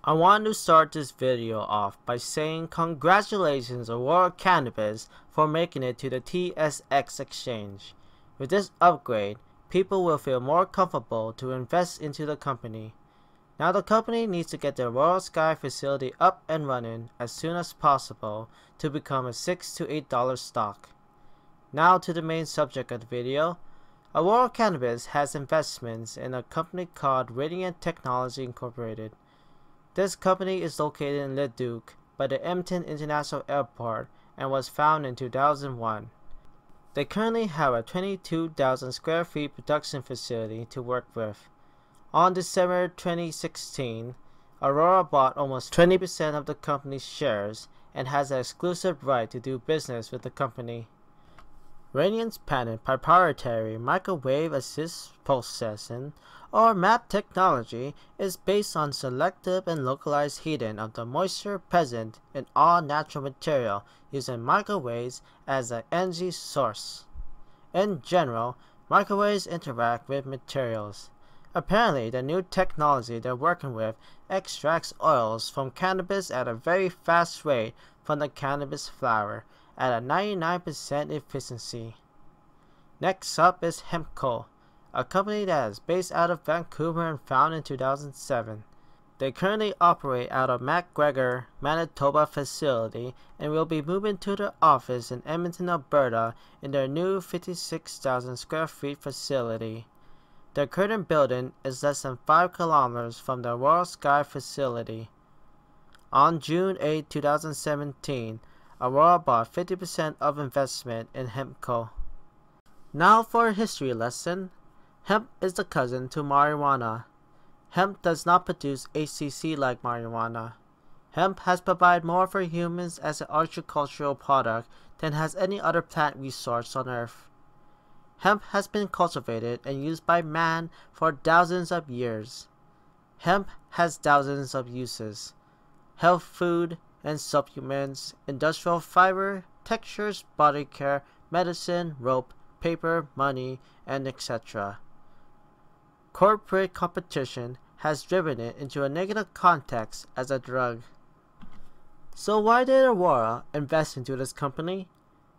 I want to start this video off by saying congratulations Aurora Cannabis for making it to the TSX exchange. With this upgrade, people will feel more comfortable to invest into the company. Now the company needs to get their Aurora Sky facility up and running as soon as possible to become a $6 to $8 stock. Now to the main subject of the video. Aurora Cannabis has investments in a company called Radiant Technology Incorporated. This company is located in Leduc by the Edmonton International Airport and was founded in 2001. They currently have a 22,000 square feet production facility to work with. On December 2016, Aurora bought almost 20% of the company's shares and has an exclusive right to do business with the company. Radiant's patented proprietary microwave assist processing or MAP technology is based on selective and localized heating of the moisture present in all natural material using microwaves as an energy source. In general, microwaves interact with materials. Apparently, the new technology they're working with extracts oils from cannabis at a very fast rate from the cannabis flower at a 99% efficiency. Next up is Hempco, a company that is based out of Vancouver and founded in 2007. They currently operate out of McGregor, Manitoba facility and will be moving to their office in Edmonton, Alberta in their new 56,000 square feet facility. Their current building is less than 5 kilometers from the Aurora Sky facility. On June 8, 2017, Aurora bought 50% of investment in Hempco. Now for a history lesson. Hemp is the cousin to marijuana. Hemp does not produce HCC like marijuana. Hemp has provided more for humans as an agricultural product than has any other plant resource on earth. Hemp has been cultivated and used by man for thousands of years. Hemp has thousands of uses: health food and supplements, industrial fiber, textures, body care, medicine, rope, paper, money, and etc. Corporate competition has driven it into a negative context as a drug. So why did Aurora invest into this company?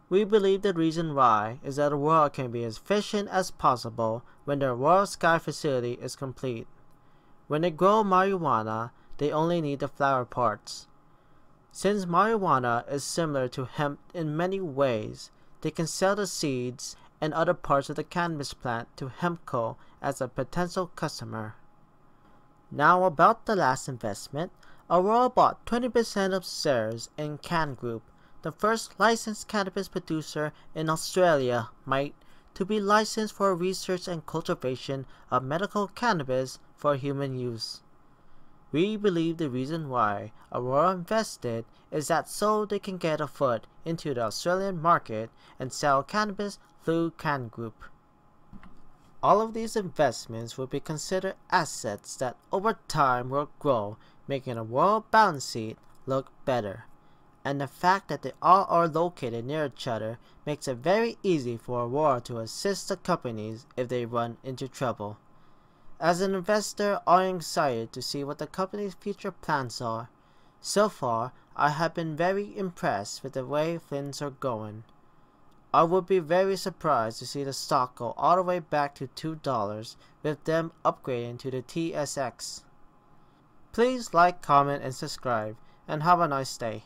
We believe the reason why is that Aurora can be as efficient as possible when the Aurora Sky facility is complete. When they grow marijuana, they only need the flower parts. Since marijuana is similar to hemp in many ways, they can sell the seeds and other parts of the cannabis plant to Hempco as a potential customer. Now about the last investment, Aurora bought 20% of shares in Can Group, the first licensed cannabis producer in Australia, to be licensed for research and cultivation of medical cannabis for human use. We believe the reason why Aurora invested is that so they can get a foot into the Australian market and sell cannabis through Can Group. All of these investments will be considered assets that over time will grow, making Aurora balance sheet look better. And the fact that they all are located near each other makes it very easy for Aurora to assist the companies if they run into trouble. As an investor, I am excited to see what the company's future plans are. So far, I have been very impressed with the way things are going. I would be very surprised to see the stock go all the way back to $2 with them upgrading to the TSX. Please like, comment, and subscribe, and have a nice day.